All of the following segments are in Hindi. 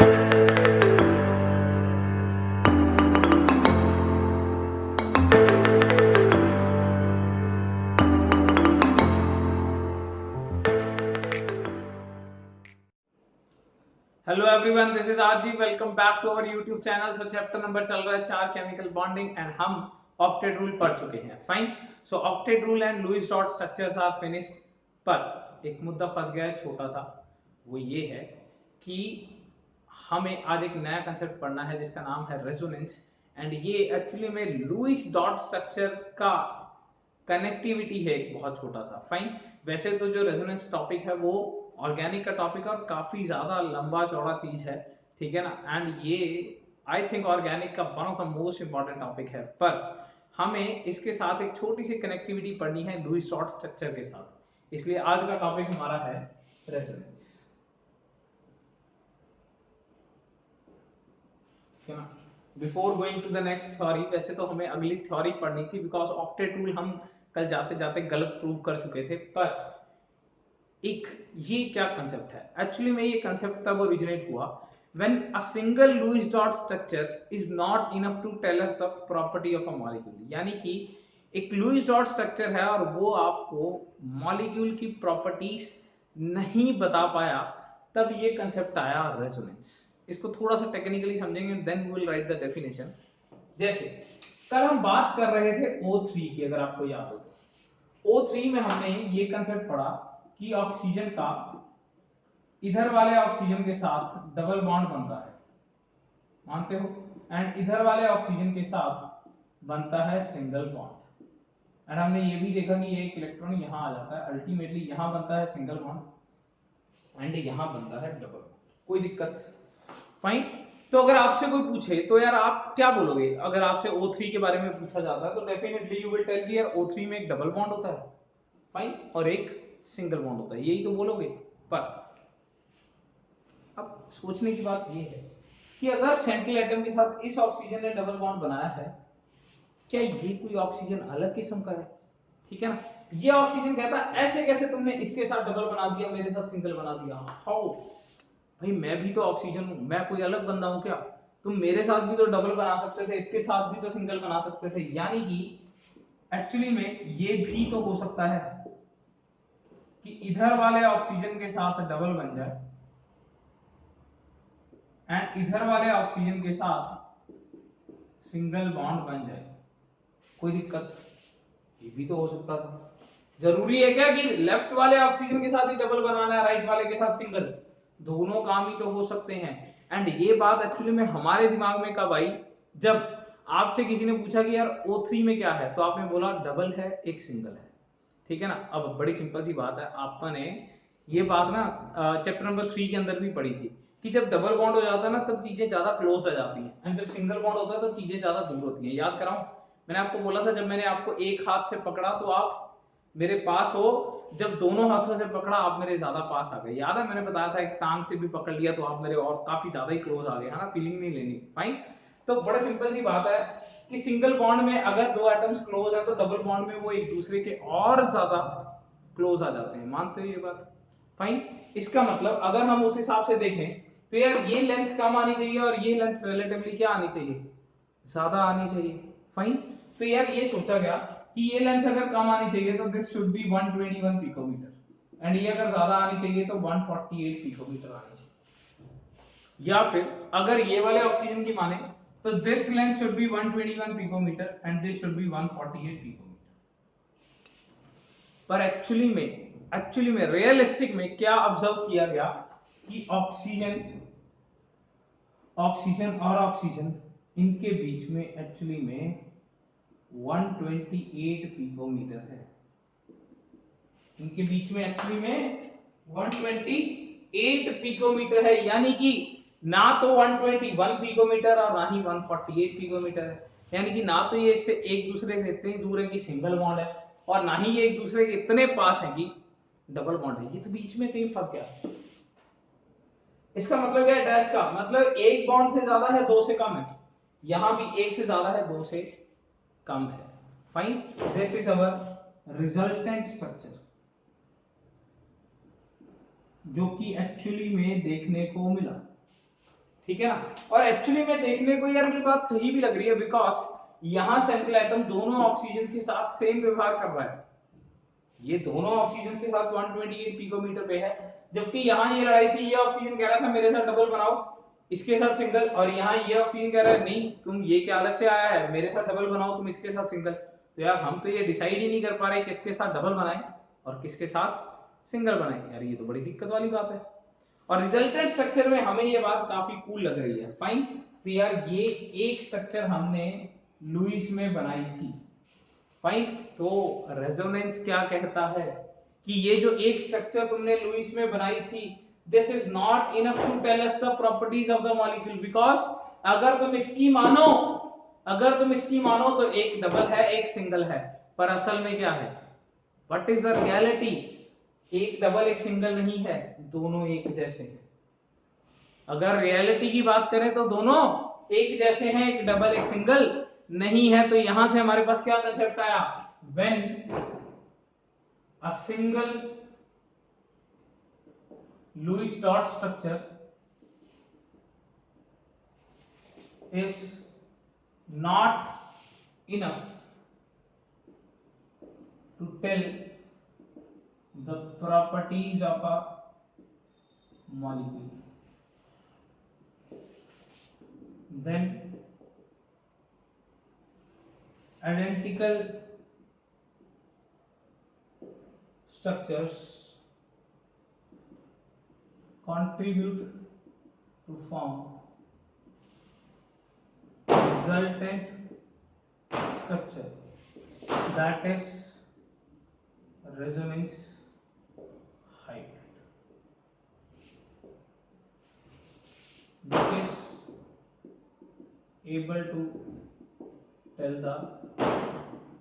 Hello everyone, this is RG. Welcome back to our YouTube channel. So chapter number चल रहा है 4 केमिकल बॉन्डिंग एंड हम ऑक्टेट रूल पढ़ चुके हैं। Fine. So octet rule and Lewis dot structures are finished, पर एक मुद्दा फंस गया है छोटा सा। वो ये है कि हमें आज एक नया कंसेप्ट पढ़ना है जिसका नाम है रेजोनेंस। एंड ये एक्चुअली में लुईस डॉट स्ट्रक्चर का कनेक्टिविटी है एक बहुत छोटा सा। फाइन। वैसे तो जो रेजोनेंस टॉपिक है वो ऑर्गेनिक का टॉपिक है और काफी ज्यादा लंबा चौड़ा चीज है, ठीक है ना। एंड ये आई थिंक ऑर्गेनिक का one of the most important topic है, पर हमें इसके साथ एक छोटी सी कनेक्टिविटी पढ़नी है लुईस डॉट स्ट्रक्चर के साथ। इसलिए आज का टॉपिक हमारा है रेजोनेंस, ठीक है ना। Before going to the next theory, वैसे तो हमें अगली थ्योरी पढ़नी थी बिकॉज ऑक्टेट रूल हम कल जाते जाते गलत प्रूव कर चुके थे। पर एक ये क्या कंसेप्ट है, एक्चुअली में ये कंसेप्ट तब ओरिजिनेट हुआ when a single Lewis dot structure is not enough to tell us the property of a molecule. यानी कि एक लुईस डॉट स्ट्रक्चर है और वो आपको मॉलिक्यूल की प्रॉपर्टीज नहीं बता पाया, तब ये कंसेप्ट आया रेजोनेंस। इसको थोड़ा सा टेक्निकली समझेंगे, then we will write the definition. जैसे कल हम बात कर रहे थे O3 की, अगर आपको याद हो तो O3 में हमने ये कंसेप्ट पढ़ा कि ऑक्सीजन का इधर वाले ऑक्सीजन के साथ डबल बॉन्ड बनता है, मानते हो, एंड इधर वाले ऑक्सीजन के साथ बनता है सिंगल बॉन्ड। एंड हमने ये भी देखा कि ये एक इलेक्ट्रॉन यहां आ जाता है, अल्टीमेटली यहां बनता है सिंगल बॉन्ड एंड यहां बनता है डबल बॉन्ड। कोई दिक्कत? फाइन। तो अगर आपसे कोई पूछे तो यार आप क्या बोलोगे? अगर आपसे O3 के बारे में पूछा जाता है तो डेफिनेटली यू विल टेल कि यार O3 में एक डबल बॉन्ड होता है, फाइन, और एक सिंगल बॉन्ड होता है, यही तो बोलोगे। पर अब सोचने की बात ये है कि अगर सेंट्रल एटम के साथ इस ऑक्सीजन ने डबल बॉन्ड बनाया है, क्या ये कोई ऑक्सीजन अलग किस्म का है? ठीक है ना। ये ऑक्सीजन कहता है ऐसे कैसे तुमने इसके साथ डबल बना दिया, मेरे साथ सिंगल बना दिया? हाउ? भाई मैं भी तो ऑक्सीजन हूं, मैं कोई अलग बंदा हूं क्या? तुम मेरे साथ भी तो डबल बना सकते थे, इसके साथ भी तो सिंगल बना सकते थे। यानी कि एक्चुअली में ये भी तो हो सकता है कि इधर वाले ऑक्सीजन के साथ डबल बन जाए एंड इधर वाले ऑक्सीजन के साथ सिंगल बॉन्ड बन जाए। कोई दिक्कत? ये भी तो हो सकता था। जरूरी है क्या कि लेफ्ट वाले ऑक्सीजन के साथ ही डबल बनाना है, राइट वाले के साथ सिंगल? दोनों काम ही तो हो सकते हैं। एंड ये बात एक्चुअली में हमारे दिमाग में कब आई? जब आपसे किसी ने पूछा कि यार O3 में क्या है, तो आपने बोला डबल है, एक सिंगल है, ठीक है ना। अब बड़ी सिंपल सी बात है, आपने ये बात ना चैप्टर नंबर 3 के अंदर भी पढ़ी थी कि जब डबल बॉन्ड हो जाता है ना तब चीजें ज्यादा क्लोज आ जाती हैं, एंड जब सिंगल बॉन्ड होता है तो चीजें ज्यादा दूर होती हैं। याद कराऊं, मैंने आपको बोला था जब मैंने आपको एक हाथ से पकड़ा तो आप मेरे पास हो, जब दोनों हाथों से पकड़ा आप मेरे ज्यादा पास आ गए। याद है मैंने बताया था एक टांग से भी पकड़ लिया तो आप मेरे और काफी ज्यादा ही क्लोज आ गए, है ना। फीलिंग नहीं लेनी। फाइन। तो बड़े सिंपल सी बात है कि सिंगल बॉन्ड में अगर दो एटम्स क्लोज है तो डबल बॉन्ड में वो एक दूसरे के और ज्यादा क्लोज आ जाते हैं। मानते हो ये बात? फाइन। इसका मतलब अगर हम उस हिसाब से देखें तो यार ये लेंथ कम आनी चाहिए और ये लेंथ रिलेटिवली क्या आनी चाहिए? ज्यादा आनी चाहिए। फाइन। तो यार ये सोचा गया कि ये लेंथ अगर कम आनी चाहिए तो this should be 121 picometre and ये अगर ज्यादा आनी चाहिए तो 148 पिकोमीटर आनी चाहिए। या फिर अगर ये वाले ऑक्सीजन की माने तो this length should be 121 picometre and this should be 148 picometre. पर एक्चुअली में रियलिस्टिक में क्या ऑब्जर्व किया गया कि ऑक्सीजन ऑक्सीजन और ऑक्सीजन इनके बीच में एक्चुअली में 128 पिकोमीटर है। इनके बीच में एक्चुअली में 128 पिकोमीटर है, यानी कि ना तो 121 पिकोमीटर और ना ही 148 पिकोमीटर है। यानी कि ना तो ये इससे एक दूसरे से इतनी दूर है कि सिंगल बॉन्ड है और ना ही ये एक दूसरे के इतने पास है कि डबल बॉन्ड है। ये तो बीच में कहीं फंस गया। इसका मतलब क्या है? डैश का मतलब एक बॉन्ड से ज्यादा है, दो से कम है। यहां भी एक से ज्यादा है, दो से कम है। Fine. This is our resultant structure जो कि एक्चुअली में देखने को मिला, ठीक है ना। और एक्चुअली में देखने को यार ये बात सही भी लग रही है, बिकॉज यहां सेंट्रल एटम दोनों ऑक्सीजन के साथ सेम व्यवहार कर रहा है, ये दोनों ऑक्सीजन के साथ 128 पिकोमीटर पे है, जबकि यहाँ ये लड़ाई थी, ये ऑक्सीजन कह रहा था मेरे साथ डबल बनाओ, इसके साथ सिंगल, और यहाँ ये ऑक्सीजन कह रहा है नहीं तुम ये क्या अलग से आया है, मेरे साथ डबल बनाओ, तुम इसके साथ सिंगल। तो यार हम तो ये डिसाइड ही नहीं कर पा रहे किसके साथ डबल बनाए और किसके साथ सिंगल बनाए, यार ये तो बड़ी दिक्कत वाली बात है। और रिजल्टेंट स्ट्रक्चर में हमें ये बात काफी कूल लग रही है, फाइन। तो यार ये एक स्ट्रक्चर हमने लुईस में बनाई थी, फाइन। तो रेजोनेंस क्या कहता है कि ये जो एक स्ट्रक्चर तुमने लुईस में बनाई थी, this is not enough to tell us the properties of the molecule, because अगर तुम इसकी मानो तो एक डबल है एक सिंगल है, पर असल में क्या है, व्हाट इज द रियलिटी, एक डबल एक सिंगल नहीं है, दोनों एक जैसे हैं। अगर रियलिटी की बात करें तो दोनों एक जैसे हैं, एक डबल एक सिंगल नहीं है। तो यहां से हमारे पास क्या कंसेप्ट आया, when a single Lewis dot structure is not enough to tell the properties of a molecule, then identical structures contribute to form resultant structure, that is resonance hybrid. This is able to tell the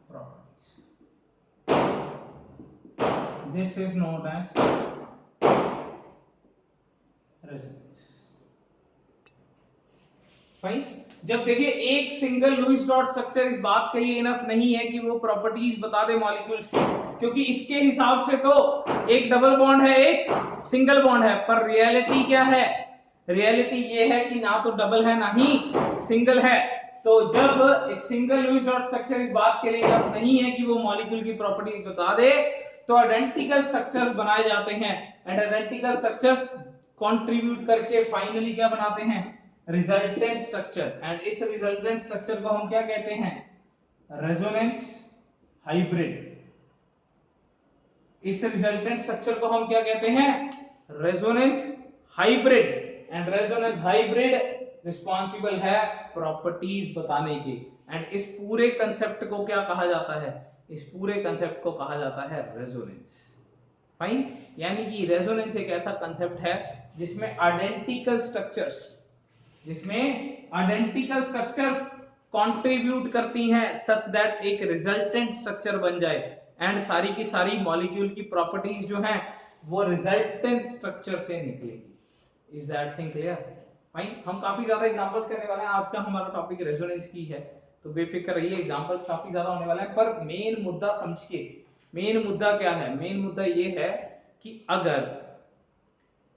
properties. This is known as resonance. Fine. जब देखिए एक सिंगल लुईस डॉट स्ट्रक्चर इस बात के लिए इनफ नहीं है कि वो प्रॉपर्टीज बता दे मॉलिक्यूल्स की, क्योंकि इसके हिसाब से तो एक डबल बॉन्ड है एक सिंगल बॉन्ड है, पर रियलिटी क्या है, रियलिटी ये है कि ना तो डबल है ना ही सिंगल है। तो जब एक सिंगल लुईस डॉट स्ट्रक्चर इस बात के लिए इनफ नहीं है कि वो मॉलिक्यूल की प्रॉपर्टीज बता दे, तो आइडेंटिकल स्ट्रक्चर्स बनाए जाते हैं, एंड आइडेंटिकल स्ट्रक्चर्स कंट्रीब्यूट करके फाइनली क्या बनाते हैं, रिजल्टेंट स्ट्रक्चर। एंड इस रिजल्टेंट स्ट्रक्चर को हम क्या कहते हैं, रेजोनेंस हाइब्रिड। इस रिजल्टेंट स्ट्रक्चर को हम क्या कहते हैं, resonance hybrid. And resonance hybrid responsible है प्रॉपर्टीज बताने के। एंड इस पूरे कंसेप्ट को क्या कहा जाता है, इस पूरे कंसेप्ट को कहा जाता है रेजोनेंस, फाइन। यानी कि रेजोनेंस एक ऐसा कंसेप्ट है जिसमें आइडेंटिकल स्ट्रक्चर्स कंट्रीब्यूट करती हैं सच दैट एक रिजल्टेंट स्ट्रक्चर बन जाए, एंड सारी की सारी मॉलिक्यूल की प्रॉपर्टीज जो हैं वो रिजल्टेंट स्ट्रक्चर से निकलेगी। Is that thing clear, fine. हम काफी ज्यादा एग्जांपल्स करने वाले हैं, आज का हमारा टॉपिक रेजोनेंस की है, तो बेफिक्र रहिए, एग्जांपल्स काफी ज्यादा होने वाले हैं, पर मेन मुद्दा समझिए। मेन मुद्दा क्या है, मेन मुद्दा ये है कि अगर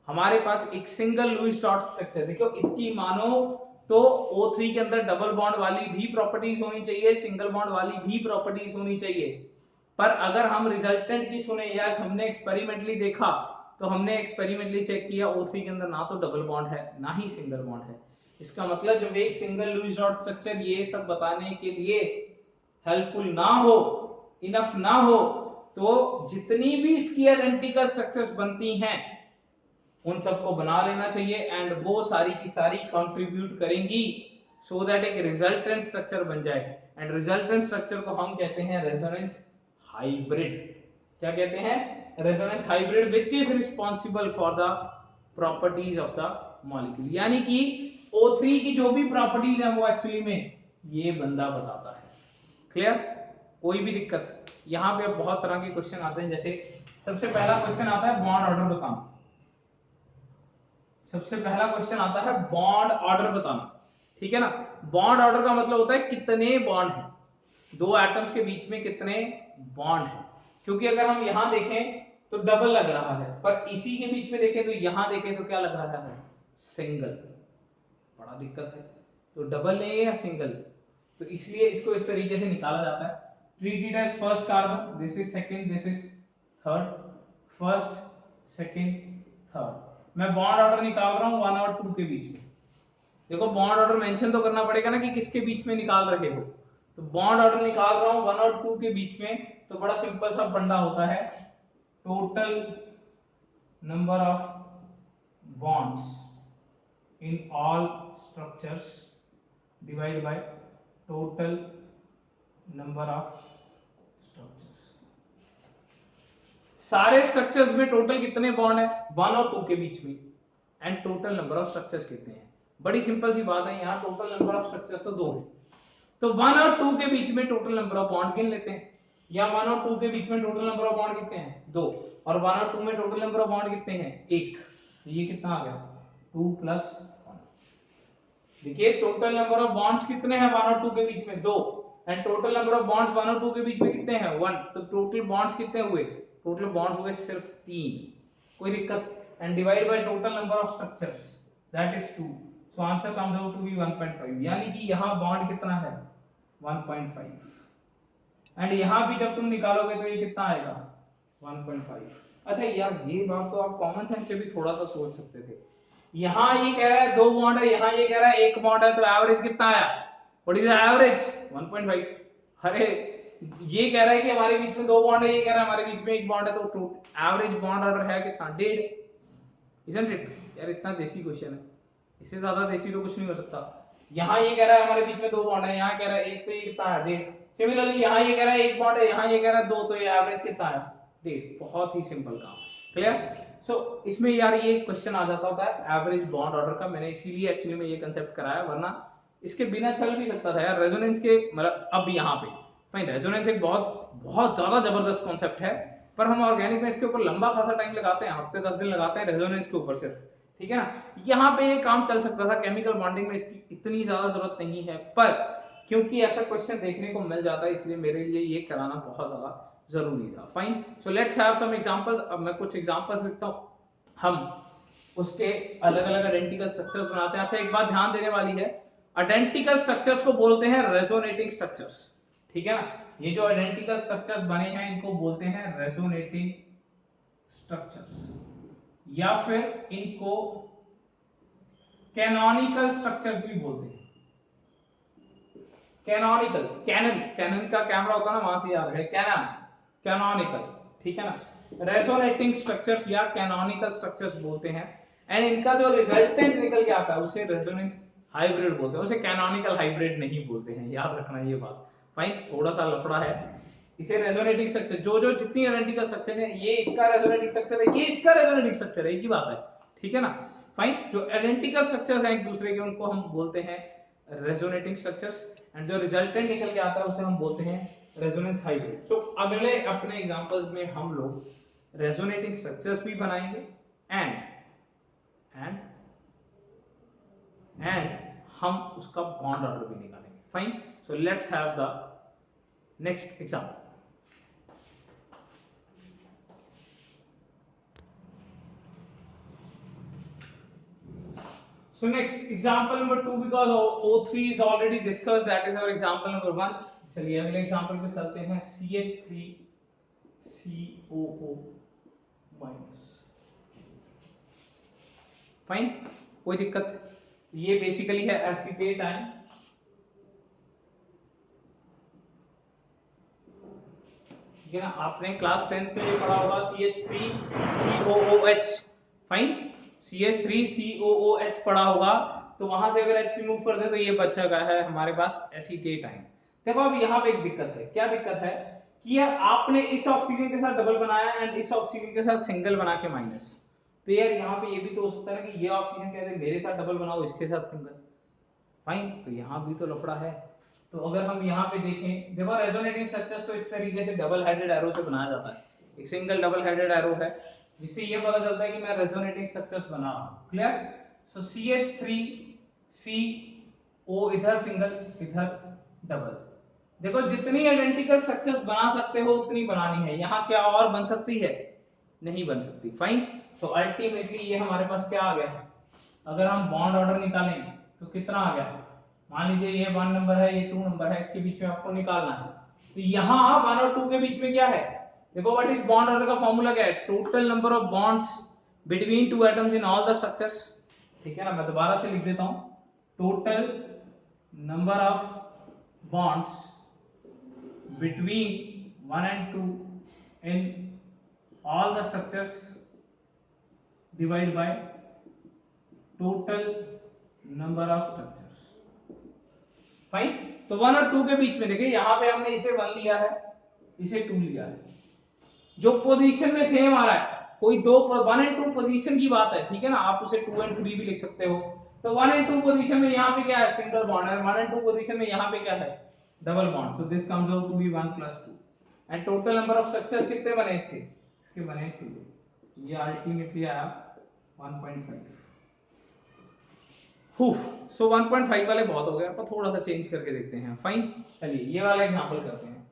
हमारे पास एक सिंगल लुईस डॉट स्ट्रक्चर, देखो इसकी मानो तो O3 के अंदर डबल बॉन्ड वाली भी प्रॉपर्टीज होनी चाहिए, सिंगल बॉन्ड वाली भी प्रॉपर्टीज होनी चाहिए, पर अगर हम रिजल्टेंट की सुने या हमने एक्सपेरिमेंटली देखा, तो हमने एक्सपेरिमेंटली चेक किया O3 के अंदर ना तो डबल बॉन्ड है ना ही सिंगल बॉन्ड है। इसका मतलब जब एक सिंगल लुईस डॉट स्ट्रक्चर ये सब बताने के लिए हेल्पफुल ना हो, इनफ ना हो, तो जितनी भी इसकी आइडेंटिकल स्ट्रक्चर्स बनती हैं उन सबको बना लेना चाहिए, एंड वो सारी की सारी कंट्रीब्यूट करेंगी सो दैट एक रिजल्टेंट स्ट्रक्चर बन जाए। एंड रिजल्टेंट स्ट्रक्चर को हम कहते हैं रेजोनेंस हाइब्रिड। क्या कहते हैं, resonance hybrid, which is responsible for the properties of the molecule. यानी कि O3 की जो भी प्रॉपर्टीज है वो एक्चुअली में ये बंदा बताता है। क्लियर, कोई भी दिक्कत, यहाँ पे बहुत तरह के क्वेश्चन आते हैं। जैसे सबसे पहला क्वेश्चन आता है बॉन्ड ऑर्डर बताना, सबसे पहला क्वेश्चन आता है बॉन्ड ऑर्डर बताना, ठीक है ना। बॉन्ड ऑर्डर का मतलब होता है कितने बॉन्ड हैं, दो एटम्स के बीच में कितने बॉन्ड हैं, क्योंकि अगर हम यहां देखें तो डबल लग रहा है, पर इसी के बीच में देखें तो यहां देखें तो क्या लग रहा है, सिंगल। बड़ा दिक्कत है। तो डबल लेंगे या सिंगल, तो इसलिए इसको इस तरीके से निकाला जाता है, treat it as first carbon, this is second, this is third, first second third. मैं बॉन्ड ऑर्डर निकाल रहा हूं 1 और 2 के बीच में। देखो बॉन्ड ऑर्डर मेंशन तो करना पड़ेगा ना कि किसके बीच में निकाल रहे हो, तो बॉन्ड ऑर्डर निकाल रहा हूं 1 और 2 के बीच में, तो बड़ा सिंपल सा फंडा होता है, total number of bonds in all structures divided by total number of structures। सारे स्ट्रक्चर्स में टोटल कितने बॉन्ड है 1 और 2 के बीच में, and total number of structures कितने हैं। बड़ी सिंपल सी बात है, यहाँ टोटल नंबर ऑफ स्ट्रक्चर्स तो 2 है, तो 1 और 2 के बीच में टोटल नंबर ऑफ बॉन्ड गिन लेते हैं। या 1 और 2 के बीच में टोटल नंबर ऑफ बॉन्ड कितने हैं 2, और 1 और 2 में टोटल नंबर ऑफ बॉन्ड कितने हैं 1, तो ये कितना आ गया 2 + 1। देखिए टोटल नंबर ऑफ बॉन्ड्स कितने हैं 1 और 2 के बीच में 2, and total number of bonds 1 और 2 के बीच में कितने हैं 1, तो टोटल बॉन्ड्स कितने हुए, टोटल बॉन्ड्स हुए सिर्फ 3, कोई दिक्कत, and divide by total number of structures that is 2, so answer comes out to be 1.5, यानी कि यहां बॉन्ड कितना है 1.5, एंड यहां भी जब तुम निकालोगे तो ये कितना आएगा 1.5। अच्छा यार ये बात तो आप कॉमन सेंस से भी थोड़ा सा सोच सकते थे, यहां ये कह रहा है 2 बॉन्ड है, यहां ये कह रहा है 1 बॉन्ड है, तो एवरेज कितना आया, व्हाट इज द एवरेज 1.5। अरे ये कह रहा है कि हमारे बीच में 2 बॉन्ड है, ये कह रहा है हमारे बीच में 1 बॉन्ड है, तो एवरेज बॉन्ड ऑर्डर है कितना 1.5, इजंट इट। यार इतना देसी क्वेश्चन है, इससे ज्यादा देसी तो कुछ नहीं हो सकता। यहां ये कह रहा है हमारे बीच में 2 बॉन्ड है, यहां कह रहा है 1, तो ये कितना है 1.5। सिमिलरली यहां ये कह रहा है 1 बॉन्ड है, यहां ये कह रहा है 2, तो ये एवरेज कितना है 1.5। बहुत ही सिंपल काम, क्लियर। सो इसमें यार ये क्वेश्चन आ जाता होता है एवरेज बॉन्ड ऑर्डर का, मैंने इसीलिए एक्चुअली में ये कांसेप्ट कराया, वरना इसके बिना चल भी सकता था यार रेजोनेंस के, मतलब अब यहाँ पे फाइन रेजोनेंस एक बहुत बहुत ज्यादा जबरदस्त कॉन्सेप्ट है, पर हम ऑर्गेनिक में इसके ऊपर लंबा खासा टाइम लगाते हैं, हफ्ते 10 दिन लगाते हैं रेजोनेंस के ऊपर सिर्फ, ठीक है ना। यहाँ पे ये काम चल सकता था, केमिकल बॉन्डिंग में इसकी इतनी ज्यादा जरूरत नहीं है, पर क्योंकि ऐसा क्वेश्चन देखने को मिल जाता है इसलिए मेरे लिए ये कराना बहुत ज्यादा जरूरी था। Fine, so let's have some examples. अब मैं कुछ एग्जांपल्स लिखता हूं, हम उसके अलग अलग आइडेंटिकल स्ट्रक्चर्स बनाते हैं। अच्छा एक बात ध्यान देने वाली है, आइडेंटिकल स्ट्रक्चर्स को बोलते हैं रेजोनेटिंग स्ट्रक्चर्स, ठीक है ना। ये जो आइडेंटिकल स्ट्रक्चर्स बने हैं इनको बोलते हैं रेजोनेटिंग स्ट्रक्चर्स, या फिर इनको कैनोनिकल स्ट्रक्चर्स भी बोलते हैं। कैनोनिकल, कैनन, कैनन का कैमरा होता है ना, वहां से याद है कैनन, कैनोनिकल, ठीक है ना। रेजोनेटिंग स्ट्रक्चर्स या कैनोनिकल स्ट्रक्चर्स बोलते हैं, एंड इनका जो रिजल्टेंट निकल के आता है उसे रेजोनेंस हाइब्रिड बोलते हैं, उसे कैनोनिकल हाइब्रिड नहीं बोलते हैं, याद रखना ये बात। फाइन, थोड़ा सा लफड़ा है। इसे रेजोनेटिंग स्ट्रक्चर, जो जितनी आइडेंटिकल स्ट्रक्चर है, ये इसका रेजोनेटिंग स्ट्रक्चर है, ये इसका रेजोनेटिंग स्ट्रक्चर है, एक ही बात है, ठीक है ना। फाइन, जो आइडेंटिकल स्ट्रक्चर्स हैं एक दूसरे के उनको हम बोलते हैं रेजोनेटिंग स्ट्रक्चर्स, एंड जो रिजल्टेंट निकल के आता है उसे हम बोलते हैं रेजोनेंस हाइब्रिड। तो अगले अपने एग्जांपल्स में हम लोग रेजोनेटिंग स्ट्रक्चर्स भी बनाएंगे एंड हम उसका बॉन्ड ऑर्डर भी निकालेंगे। Fine, so let's have the next example. So next example number 2, because O3 is already discussed, that is our example number 1। चलिए अगले एग्जांपल पे चलते हैं, CH3COO माइनस। फाइन, कोई दिक्कत, ये बेसिकली है एसीटेट आयन, ठीक है ना। आपने क्लास 10th में ये पढ़ा होगा CH3COOH। फाइन, CH3COOH पढ़ा होगा, तो वहां से अगर H रिमूव कर दे तो ये बच्चा का है हमारे पास एसीटेट आयन। देखो अब यहाँ पे एक दिक्कत है, क्या दिक्कत है कि यार आपने इस ऑक्सीजन के साथ डबल बनाया एंड इस ऑक्सीजन के साथ सिंगल बना के माइनस, तो यार यहाँ पे ये भी तो हो सकता है कि ये ऑक्सीजन कहते हैं मेरे साथ डबल बनाओ, इसके साथ सिंगल। फाइन, तो यहाँ भी तो लफड़ा है। तो अगर हम यहाँ पे देखें, देखो रेजोनेटिंग स्ट्रक्चर्स तो इस तरीके से डबल हेडेड एरो से बनाया जाता है, एक सिंगल डबल हेडेड एरो है जिससे ये पता चलता है कि मैं रेजोनेटिंग स्ट्रक्चर्स बना रहा हूं। क्लियर, सो CH3CO इधर सिंगल इधर डबल। देखो जितनी आइडेंटिकल स्ट्रक्चर्स बना सकते हो उतनी बनानी है, यहाँ क्या और बन सकती है, नहीं बन सकती। फाइन, तो अल्टीमेटली ये हमारे पास क्या आ गया है, अगर हम बॉन्ड ऑर्डर निकालें तो कितना आ गया, मान लीजिए ये 1 नंबर है, ये 2 नंबर है, इसके बीच में आपको निकालना है। तो यहाँ 1 और 2 के बीच में क्या है, देखो व्हाट इज बॉन्ड ऑर्डर का फॉर्मूला क्या है, total number of bonds between two atoms in all the structures. ठीक है ना, मैं दोबारा से लिख देता हूं, total number of bonds between 1 and 2 in all the structures divided by total number of structures। Fine. तो 1 और 2 के बीच में देखिए यहां पे हमने इसे 1 लिया है, इसे 2 लिया है, जो पोजीशन में सेम आ रहा है, कोई दो 1 and 2 पोजीशन की बात है, ठीक है ना, आप उसे 2 and 3 भी लिख सकते हो। तो 1 and 2 पोजीशन में यहाँ पे क्या है, सिंगल बॉन्ड है, 1 and 2 पोजीशन में यहाँ पे क्या है, double bond. So this comes out to be 1 + 2 and total number of structures कितने बने इसके बने 2। ये अल्टीमेटली आया 1.5। सो 1.5 वाले बहुत हो गए, पर थोड़ा सा चेंज करके देखते हैं। फाइन, चलिए ये वाला एग्जांपल करते हैं,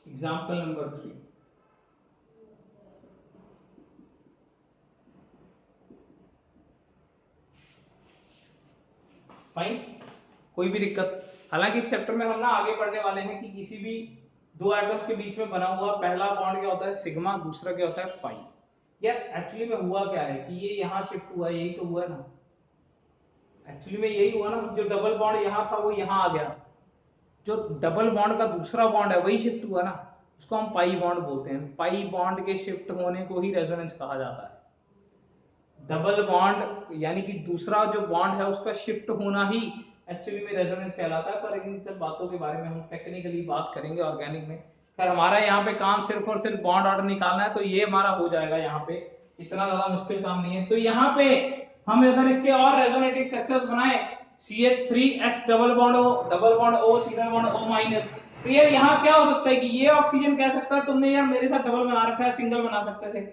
एग्जांपल नंबर 3। फाइन, कोई भी दिक्कत? हालांकि इस चैप्टर में हम ना आगे पढ़ने वाले हैं कि किसी भी दो एटम्स के बीच में बना हुआ पहला बॉन्ड क्या होता है, सिग्मा, दूसरा क्या होता है, पाई। यार एक्चुअली में हुआ क्या है कि ये यहाँ शिफ्ट हुआ, यही तो हुआ ना, एक्चुअली में यही हुआ ना, जो डबल बॉन्ड यहाँ था वो यहाँ आ गया, जो डबल बॉन्ड का दूसरा बॉन्ड है वही शिफ्ट हुआ ना, उसको हम पाई बॉन्ड बोलते हैं। पाई बॉन्ड के शिफ्ट होने को ही रेजोनेंस कहा जाता है। डबल बॉन्ड यानी कि दूसरा जो बॉन्ड है उसका शिफ्ट होना ही एक्चुअली में रेजोनेंस कहलाता है। पर इन सब बातों के बारे में हम टेक्निकली बात करेंगे ऑर्गेनिक में। खैर हमारा यहाँ पे काम सिर्फ और सिर्फ बॉन्ड ऑर्डर निकालना है, तो ये हमारा हो जाएगा, यहाँ पे इतना ज्यादा मुश्किल काम नहीं है। तो यहाँ पे हम अगर इसके और रेजोनेटिव स्ट्रक्चर्स बनाए, CH3S double bond O single bond O-, तो यार यहाँ क्या हो सकता है कि ये ऑक्सीजन कह सकता है तुमने यार मेरे साथ डबल बना रखा है, सिंगल बना सकते थे।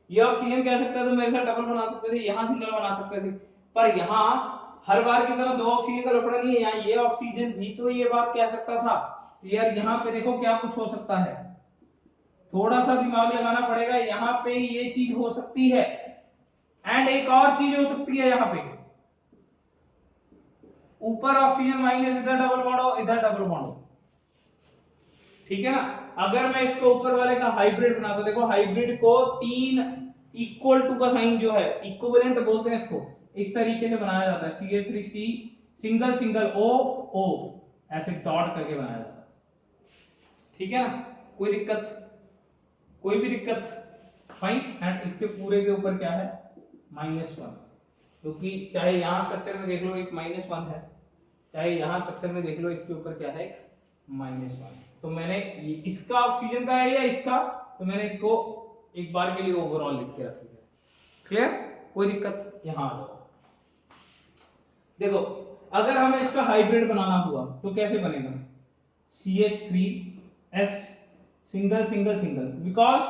ये ऑक्सीजन कह सकता है तो मेरे साथ डबल बना सकते थे, यहाँ सिंगल बना सकते थे। पर यहाँ हर बार की तरह दो ऑक्सीजन का लफड़ा नहीं है, यहाँ ये ऑक्सीजन भी तो ये बात कह सकता था। यार यहाँ पे देखो क्या कुछ हो सकता है, थोड़ा सा दिमाग लगाना पड़ेगा। यहाँ पे ये चीज हो सकती है, एंड एक और चीज हो सकती है, यहाँ पे ऊपर ऑक्सीजन माइनस, इधर डबल बॉन्ड हो, इधर डबल बॉन्ड हो, ठीक है ना। अगर मैं इसको ऊपर वाले का हाइब्रिड बनाता, देखो हाइब्रिड को 3 इक्वल टू का साइन जो है, इक्विवेलेंट बोलते हैं इसको, इस तरीके से बनाया जाता है। CH3C सिंगल सिंगल O ऐसे डॉट करके बनाया जाता है, ठीक है ना। कोई दिक्कत, कोई भी दिक्कत? फाइन। एंड इसके पूरे के ऊपर क्या है, -1, क्योंकि चाहे यहां स्ट्रक्चर में देख लो एक -1 है, चाहे यहां स्ट्रक्चर में देख लो इसके ऊपर क्या है, -1। तो मैंने इसका ऑक्सीजन का है या इसका, तो मैंने इसको एक बार के लिए ओवरऑल लिख के रख दिया। क्लियर? कोई दिक्कत? यहां आ जाओ। देखो अगर हमें इसका हाइब्रिड बनाना हुआ तो कैसे बनेगा, CH3S single single single, because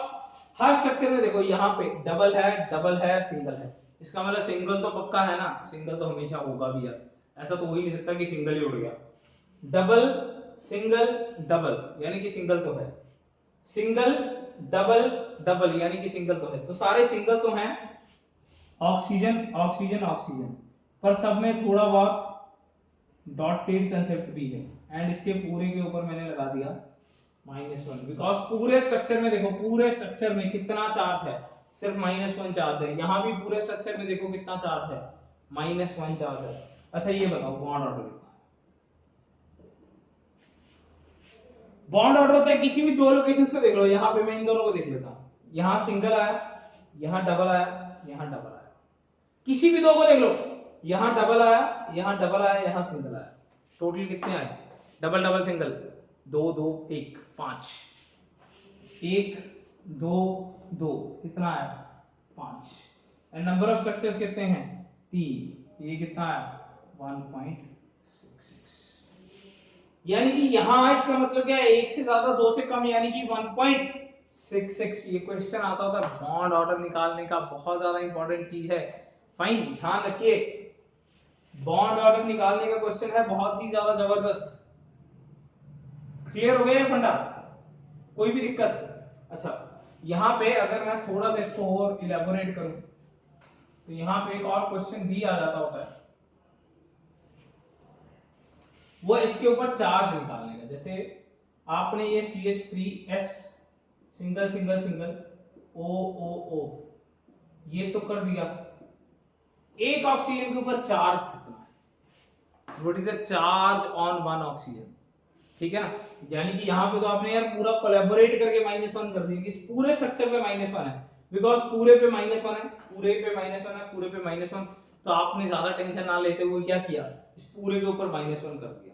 her structure में देखो यहाँ पे डबल है सिंगल है, इसका मतलब सिंगल तो पक्का है ना, सिंगल तो हमेशा होगा भी यार, ऐसा तो हो ही नहीं सकता कि सिंगल ही उड़ गया। डबल सिंगल डबल यानी कि सिंगल तो है, सिंगल डबल डबल यानी कि सिंगल तो है, तो सारे सिंगल तो हैं। ऑक्सीजन ऑक्सीजन ऑक्सीजन, पर सब में थोड़ा बहुत डॉटेड कंसेप्ट भी है। एंड इसके पूरे के ऊपर मैंने लगा दिया -1, बिकॉज पूरे स्ट्रक्चर में देखो, पूरे स्ट्रक्चर में कितना चार्ज है, सिर्फ -1 चार्ज है। यहां भी पूरे स्ट्रक्चर में देखो कितना चार्ज है, -1 चार्ज है। अच्छा ये बताओ बॉन्ड ऑर्डर कितना है? बॉन्ड ऑर्डर होता है किसी भी दो लोकेशंस पे देख लो, यहां पे मैं इन दोनों को देख लेता हूं, यहां सिंगल आया, यहां डबल आया, यहां डबल आया, किसी भी दो को देख लो, यहां डबल आया, यहां डबल आया, यहां सिंगल आया, टोटल कितने आए, डबल डबल सिंगल, 2 2 1 5, 1 2 2 कितना आया, 5। एंड नंबर ऑफ स्ट्रक्चर्स कितने हैं, 3, ये कितना आया, 1.66। यानी कि यहां इसका मतलब क्या है, एक से ज्यादा, दो से कम, यानी कि 1.66। ये क्वेश्चन आता होता है बॉन्ड ऑर्डर निकालने का, बहुत ज्यादा इंपॉर्टेंट चीज है। फाइन, ध्यान रखिए, बॉन्ड ऑर्डर निकालने का क्वेश्चन है, बहुत ही ज्यादा जबरदस्त। क्लियर हो गया ये फंडा? कोई भी दिक्कत? अच्छा यहां पे अगर मैं थोड़ा सा इसको और इलेबोरेट करूं, तो यहां पे एक और क्वेश्चन भी आ जाता होता है, वो इसके ऊपर चार्ज निकालने का। जैसे आपने ये CH3S single single single O ये तो कर दिया, एक ऑक्सीजन के ऊपर चार्ज कितना है, what is the charge on one oxygen, ठीक है ना। यानी कि यहाँ पे तो आपने यार पूरा कोलैबोरेट करके -1 कर दिया, इस पूरे स्ट्रक्चर पे -1 है, बिकॉज पूरे पे -1 है, पूरे पे -1 है, पूरे पे -1, तो आपने ज्यादा टेंशन ना लेते हुए क्या किया, इस पूरे के ऊपर -1 कर दिया।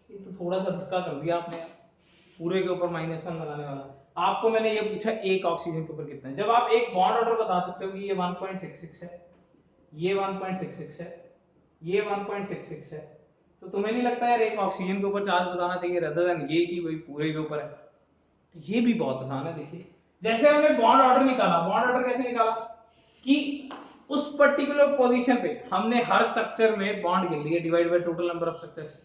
ये तो थोड़ा सा धक्का कर दिया आपने, पूरे के ऊपर -1 लगाने वाला। आपको मैंने ये पूछा एक ऑक्सीजन के ऊपर कितना है, जब आप एक बॉन्ड ऑर्डर बता सकते हो कि ये 1.66 है, ये 1.66 है, ये 1.66 है, तो तुम्हें नहीं लगता यार एक ऑक्सीजन के ऊपर चार्ज बताना चाहिए रदर देन ये कि भाई पूरे के ऊपर है। तो ये भी बहुत आसान है। देखिए जैसे हमने बॉन्ड ऑर्डर निकाला, बॉन्ड ऑर्डर कैसे निकाला कि उस पर्टिकुलर पोजीशन पे हमने हर स्ट्रक्चर में बॉन्ड गिन लिए divide by total number of structures,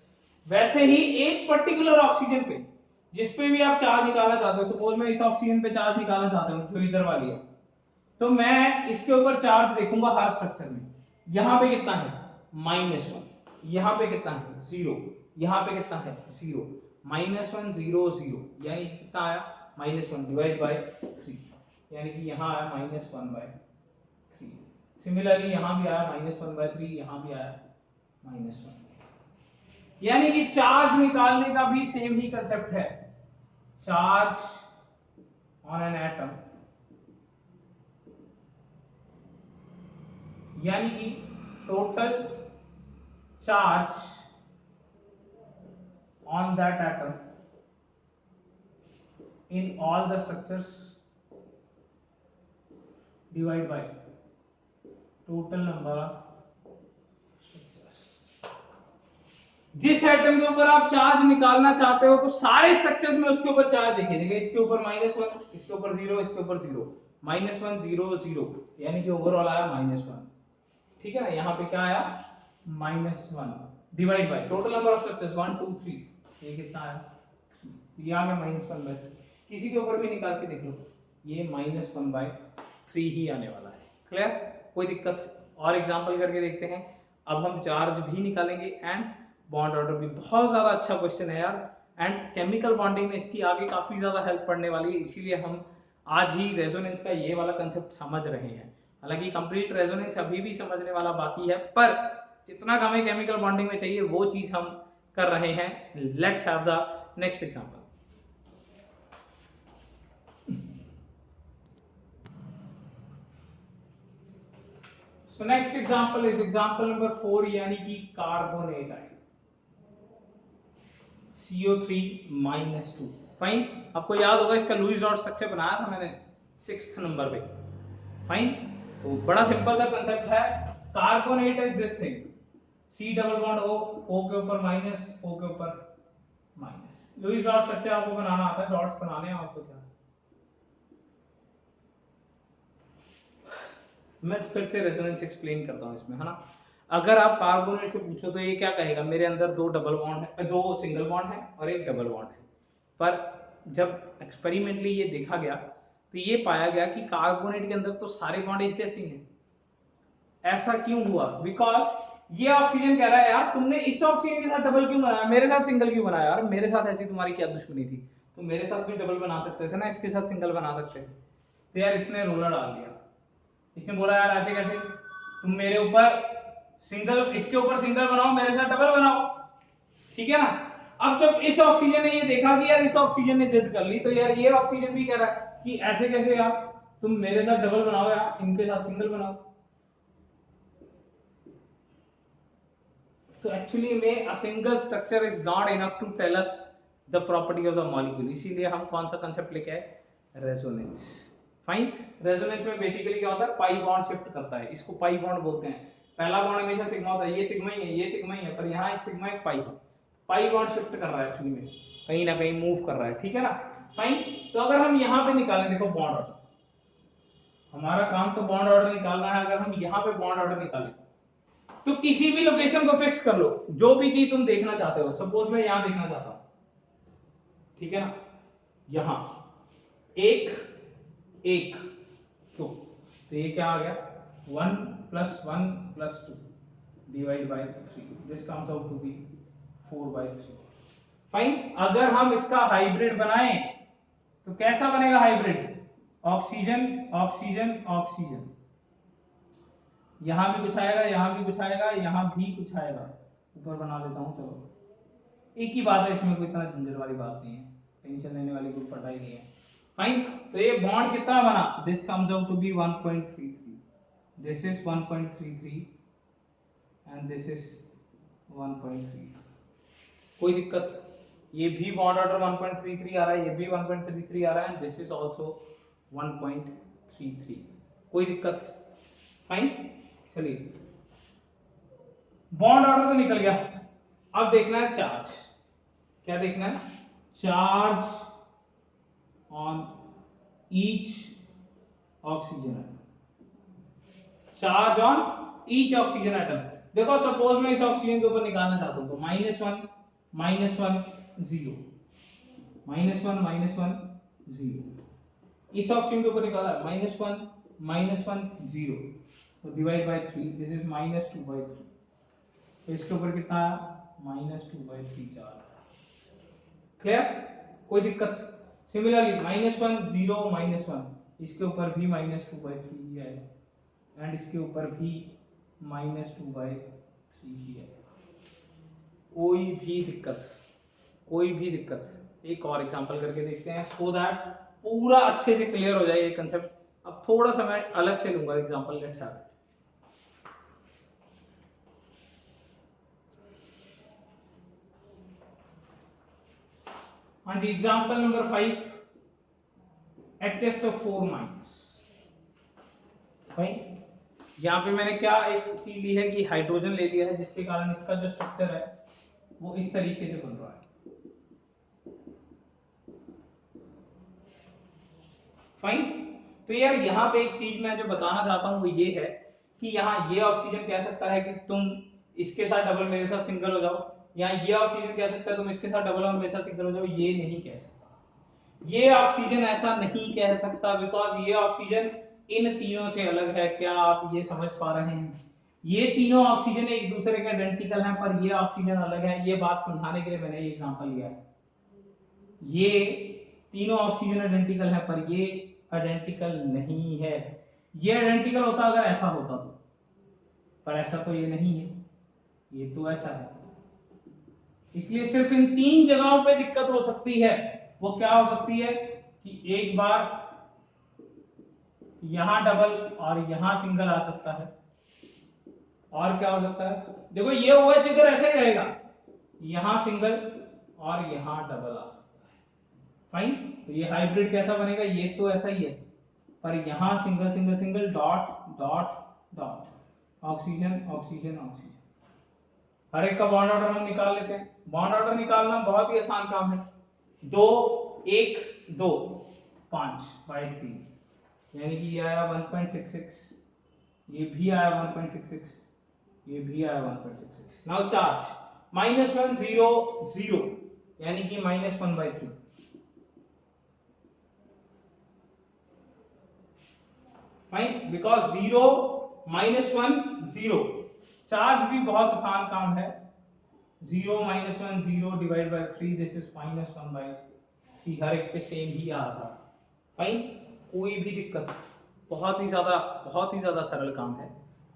वैसे ही एक पर्टिकुलर ऑक्सीजन पे जिस पे भी आप चार्ज निकालना चाहते हो, सपोज मैं इस ऑक्सीजन पे चार्ज निकालना चाहता हूं जो इधर वाली है, तो मैं इसके ऊपर चार्ज देखूंगा हर स्ट्रक्चर में, यहां पे कितना है -1, यहां पे कितना है 0, यहां पे कितना है 0, -1 0 0, यानी कितना आया -1 डिवाइड बाय 3, यानी कि यहां आया -1/3। सिमिलरली यहां भी आया -1/3, यहां भी आया -1, यानी कि चार्ज निकालने का भी सेम ही कंसेप्ट है, चार्ज ऑन एन एटम, यानी कि total charge on that atom in all the structures divide by total number of structures. जिस एटम के ऊपर आप चार्ज निकालना चाहते हो तो सारे स्ट्रक्चर्स में उसके ऊपर चार्ज देखिए, इसके ऊपर -1, इसके ऊपर 0, इसके ऊपर 0, -1 0 0, यानी कि ओवरऑल आया -1, ठीक है ना। यहाँ पे क्या आया -1 divide by total number of structures 1 2 3, ये कितना आया 3, ये आ गया -1/3। किसी के ऊपर भी निकाल के देख लो, ये -1/3 ही आने वाला है। क्लियर, कोई दिक्कत। और एग्जांपल करके देखते हैं। अब हम चार्ज भी निकालेंगे एंड बॉन्ड ऑर्डर भी। बहुत ज्यादा अच्छा क्वेश्चन है यार, एंड केमिकल बॉन्डिंग में इसकी आगे काफी ज्यादा हेल्प पड़ने वाली है, इसीलिए हम आज ही रेजोनेंस का ये वाला कंसेप्ट समझ रहे हैं। हालांकि कंप्लीट रेजोनेंस अभी भी समझने वाला बाकी है, पर जितना हमें केमिकल बॉन्डिंग में चाहिए वो चीज हम कर रहे हैं। Let's have the next example. So next example is example number 4, यानी कि कार्बोनेट आयन CO3-2। फाइन, आपको याद होगा इसका लुईस डॉट स्ट्रक्चर बनाया था मैंने 6th नंबर पे। फाइन, तो बड़ा सिंपल सा कंसेप्ट है। Carbonate is this thing, C double bond O के ऊपर माइनस, O के ऊपर माइनस। लुईस डॉट स्ट्रक्चर आपको बनाना आता है, डॉट्स बनाने हैं आपको क्या। मैं फिर से रेजोनेंस एक्सप्लेन करता हूं इसमें, है ना। अगर आप कार्बोनेट से पूछो तो ये क्या कहेगा, मेरे अंदर 2 डबल बॉन्ड है, 2 सिंगल बॉन्ड है और 1 डबल बॉन्ड है। पर जब एक्सपेरिमेंटली ये देखा गया तो ये पाया गया कि कार्बोनेट के अंदर तो सारे बॉन्ड एक जैसे हैं। ऐसा क्यों हुआ, बिकॉज ये ऑक्सीजन कह रहा है यार तुमने इस ऑक्सीजन के साथ डबल क्यों बनाया, मेरे साथ सिंगल क्यों बनाया, यार मेरे साथ ऐसी तुम्हारी क्या दुश्मनी थी, तुम मेरे साथ भी डबल बना सकते थे ना, इसके साथ सिंगल बना सकते थे। तो यार इसने रोलर डाल दिया, इसने बोला यार ऐसे कैसे, तुम मेरे ऊपर सिंगल, इसके ऊपर सिंगल बनाओ, मेरे साथ डबल बनाओ, ठीक है ना। अब जब इस ऑक्सीजन ने ये देखा कि यार इस ऑक्सीजन ने जिद कर ली, तो यार ये ऑक्सीजन भी कह रहा है कि ऐसे कैसे यार, तुम मेरे साथ डबल बनाओ यार, इनके साथ सिंगल बनाओ। तो एक्चुअली में a single structure is not enough to tell us the property of the molecule, इसीलिए हम कौन सा कंसेप्ट लेके आए, रेजोनेंस। फाइन, रेजोनेंस में बेसिकली क्या होता है, पाई बॉन्ड शिफ्ट करता है, इसको पाई बॉन्ड बोलते हैं। पहला बॉन्ड हमेशा सिग्मा होता है, ये सिग्मा ही है, ये सिग्मा ही है, पर यहाँ एक सिग्मा एक पाई है, पाई बॉन्ड शिफ्ट कर रहा है एक्चुअली में, कहीं ना कहीं मूव कर रहा है, ठीक है ना। फाइन, तो अगर हम यहाँ पे निकालें, देखो बॉन्ड ऑर्डर, हमारा काम तो बॉन्ड ऑर्डर निकालना है। अगर हम यहाँ पे बॉन्ड ऑर्डर निकालें तो किसी भी लोकेशन को फिक्स कर लो, जो भी चीज तुम देखना चाहते हो, सपोज मैं यहां देखना चाहता हूं, ठीक है ना, यहां एक एक तो ये क्या आ गया 1 + 1 + 2 divide by 3, this comes out to be 4/3। Fine, अगर हम इसका हाइब्रिड बनाएं तो कैसा बनेगा हाइब्रिड? ऑक्सीजन ऑक्सीजन ऑक्सीजन, यहां भी कुछ आएगा, यहां भी कुछ आएगा, यहां भी कुछ आएगा। ऊपर बना देता हूं, चलो एक ही बात है, इसमें कोई इतना झंझट वाली बात नहीं है, टेंशन लेने वाली कोई पटाई नहीं है। फाइन, तो ये बॉन्ड कितना बना? This comes out to be 1.33, this is 1.33 and this is 1.3। कोई दिक्कत? ये भी बॉन्ड ऑर्डर 1.33 आ रहा है, ये भी 1.33 आ रहा है, एंड दिस इज आल्सो 1.33। कोई दिक्कत? फाइन, चलिए बॉन्ड ऑर्डर तो निकल गया, अब देखना है चार्ज। क्या देखना है? Charge on each oxygen atom, charge on each oxygen atom. देखो सपोज मैं इस ऑक्सीजन के ऊपर निकालना चाहता हूं तो -1 -1 0, -1 0। इस ऑक्सीजन के ऊपर निकाला -1 -1 0, तो डिवाइड बाय 3, दिस इज -2/3। तो इसके ऊपर कितना आया? -2/3 चार्ज। क्लियर? कोई दिक्कत? सिमिलरली -1 0 -1, इसके ऊपर भी -2/3 ही आएगा, एंड इसके ऊपर भी -2/3 ही आएगा। कोई भी दिक्कत? कोई भी दिक्कत? एक और एग्जांपल करके देखते हैं, सो दैट पूरा अच्छे से क्लियर हो जाए ये कंसेप्ट। अब थोड़ा सा मैं अलग से लूंगा एग्जांपल, लेट्स हैव। हाँ जी, एग्जांपल नंबर 5, HSO4-। यहाँ पे मैंने क्या एक चीज ली है कि हाइड्रोजन ले लिया है, जिसके कारण इसका जो स्ट्रक्चर है वो इस तरीके से बन रहा है। फाइन, तो यार यहाँ पे एक चीज मैं जो बताना चाहता हूँ वो ये है कि यहाँ ये ऑक्सीजन कह सकता है कि तुम इसके साथ डबल मेरे साथ सिंगल हो जाओ, या ये ऑक्सीजन कह सकता है तुम इसके साथ डबल और मेरे साथ सिंगल हो जाओ। ये नहीं कह सकता, ये ऑक्सीजन ऐसा नहीं कह सकता, बिकॉज ये ऑक्सीजन इन तीनों से अलग है। क्या आप ये समझ पा रहे हैं? ये तीनों ऑक्सीजन एक दूसरे के आइडेंटिकल हैं, पर ये ऑक्सीजन अलग है। ये बात समझाने के लिए मैंने ये एग्जांपल लिया है। ये तीनों ऑक्सीजन आइडेंटिकल है, पर ये आइडेंटिकल नहीं है। ये आइडेंटिकल होता अगर ऐसा होता तो, पर ऐसा तो ये नहीं है, ये तो ऐसा है। इसलिए सिर्फ इन तीन जगहों पे दिक्कत हो सकती है। वो क्या हो सकती है कि एक बार यहां डबल और यहां सिंगल आ सकता है, और क्या हो सकता है, देखो ये OH इधर ऐसे ही रहेगा, यहां सिंगल और यहां डबल आ सकता है। फाइन, तो ये हाइब्रिड कैसा बनेगा? ये तो ऐसा ही है, पर यहां single single single dot dot dot, oxygen oxygen oxygen. हर एक का बॉन्ड ऑर्डर हम निकाल लेते हैं। बॉन्ड ऑर्डर निकालना बहुत ही आसान काम है। 2 1 2 5/3, यानी कि ये आया 1.66, ये भी आया 1.66, ये भी आया 1.66। नाउ चार्ज -1 0 0, यानी कि -1/3। Fine, because 0 -1 0। चार्ज भी बहुत आसान काम है, 0 -1 0 डिवाइड बाय 3, दिस इज -1/3। हर एक पे सेम ही आ रहा था। फाइन, कोई भी दिक्कत? बहुत ही ज्यादा सरल काम है,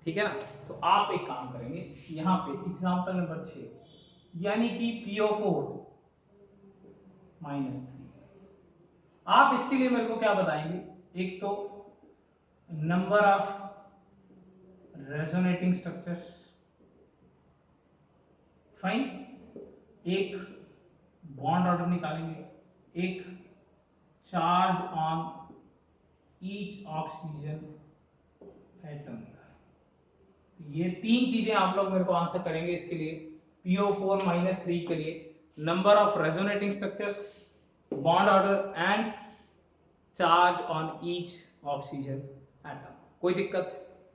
ठीक है ना। तो आप एक काम करेंगे, यहाँ पे एग्जांपल नंबर 6, यानी कि PO4 -3। आप इसके लिए मेरे को क्या बताएंगे? एक तो number of resonating structures, fine, एक बॉन्ड ऑर्डर निकालेंगे, एक charge on each oxygen atom. ये तीन चीजें आप लोग मेरे को आंसर करेंगे इसके लिए। PO4 -3 के लिए number of resonating structures, bond order and charge on each oxygen atom. कोई दिक्कत?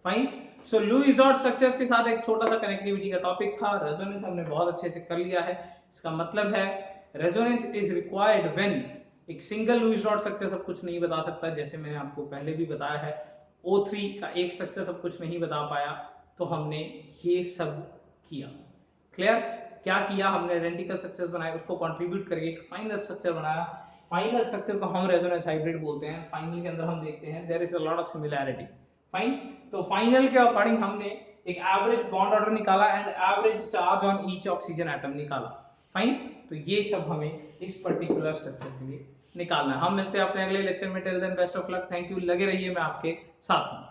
फाइन। सो लुईस डॉट स्ट्रक्चर्स के साथ एक छोटा सा कनेक्टिविटी का टॉपिक था। रेजोनेंस हमने बहुत अच्छे से कर लिया है। इसका मतलब है रेजोनेंस इज रिक्वायर्ड व्हेन एक सिंगल लुईस डॉट स्ट्रक्चर सब कुछ नहीं बता सकता, जैसे मैंने आपको पहले भी बताया है। O3 का एक स्ट्रक्चर सब कुछ नहीं बता पाया, तो हमने ये सब किया। क्लियर? क्या किया हमने, आइडेंटिकल स्ट्रक्चर्स बनाए, उसको कंट्रीब्यूट करके एक फाइनल स्ट्रक्चर बनाया। फाइनल स्ट्रक्चर को हम रेजोनेंस हाइब्रिड बोलते हैं। फाइनल के अंदर हम देखते हैं there is a lot of similarity. Fine, तो फाइनल के अकॉर्डिंग हमने एक एवरेज बॉन्ड ऑर्डर निकाला and average charge on each oxygen atom निकाला। फाइन, तो ये सब हमें इस पर्टिकुलर स्ट्रक्चर के लिए निकालना है। हम मिलते हैं अपने अगले लेक्चर में। Till then best of luck, thank you, लगे रहिए मैं आपके साथ हूं।